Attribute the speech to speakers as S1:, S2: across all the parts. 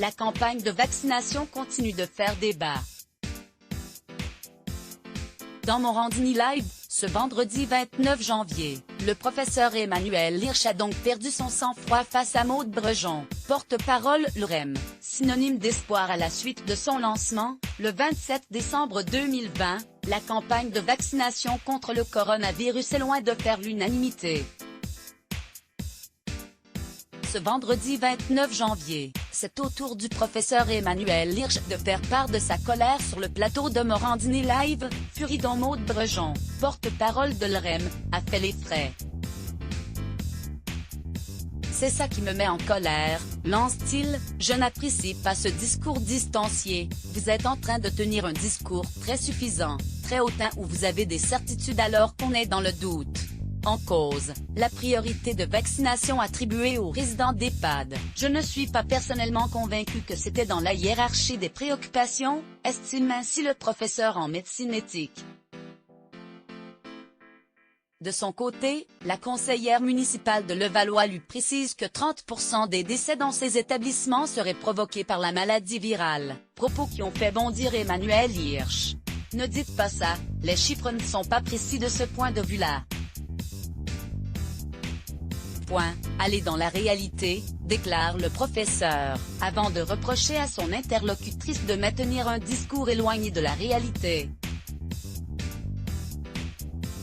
S1: la campagne de vaccination continue de faire débat. Dans Morandini Live, ce vendredi 29 janvier, le professeur Emmanuel Hirsch a donc perdu son sang-froid face à Maude Brejon, porte-parole l'UREM, synonyme d'espoir à la suite de son lancement, le 27 décembre 2020, la campagne de vaccination contre le coronavirus est loin de faire l'unanimité. Ce vendredi 29 janvier, c'est au tour du professeur Emmanuel Hirsch de faire part de sa colère sur le plateau de Morandini Live, furie dont Maude Brejon, porte-parole de l'UREM, a fait les frais. C'est ça qui me met en colère, lance-t-il, je n'apprécie pas ce discours distancié, vous êtes en train de tenir un discours très suffisant, très hautain où vous avez des certitudes alors qu'on est dans le doute. En cause, la priorité de vaccination attribuée aux résidents d'EHPAD. Je ne suis pas personnellement convaincu que c'était dans la hiérarchie des préoccupations, estime ainsi le professeur en médecine éthique. De son côté, la conseillère municipale de Levallois lui précise que 30% des décès dans ces établissements seraient provoqués par la maladie virale, propos qui ont fait bondir Emmanuel Hirsch. Ne dites pas ça, les chiffres ne sont pas précis de ce point de vue-là. Aller dans la réalité, déclare le professeur, avant de reprocher à son interlocutrice de maintenir un discours éloigné de la réalité.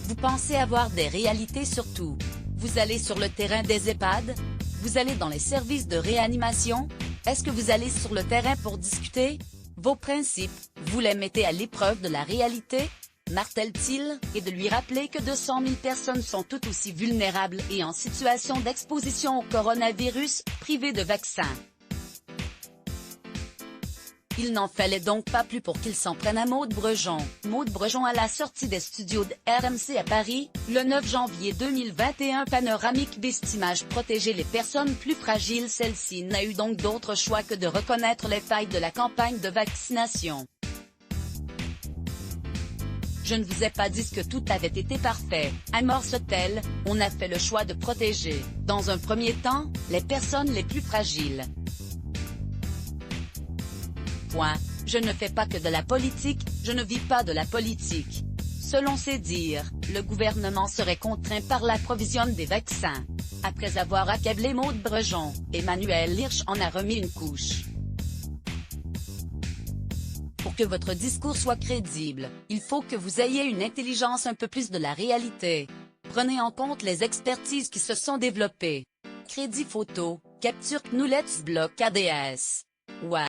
S1: Vous pensez avoir des réalités sur tout. Vous allez sur le terrain des EHPAD? Vous allez dans les services de réanimation? Est-ce que vous allez sur le terrain pour discuter? Vos principes, vous les mettez à l'épreuve de la réalité? Martèle-t-il, et de lui rappeler que 200 000 personnes sont tout aussi vulnérables et en situation d'exposition au coronavirus, privées de vaccins. Il n'en fallait donc pas plus pour qu'il s'en prenne à Maude Brejon. Maude Brejon à la sortie des studios de RMC à Paris, le 9 janvier 2021. Panoramique Bestimage protéger les personnes plus fragiles. Celle-ci n'a eu donc d'autre choix que de reconnaître les failles de la campagne de vaccination. Je ne vous ai pas dit que tout avait été parfait, amorce-t-elle, on a fait le choix de protéger, dans un premier temps, les personnes les plus fragiles. Je ne fais pas que de la politique, je ne vis pas de la politique. Selon ses dires, le gouvernement serait contraint par la provision des vaccins. Après avoir accablé Maude Brejon, Emmanuel Hirsch en a remis une couche. Pour que votre discours soit crédible, il faut que vous ayez une intelligence un peu plus de la réalité. Prenez en compte les expertises qui se sont développées. Crédit photo, capture CNU Let's Block ADS. Ouais.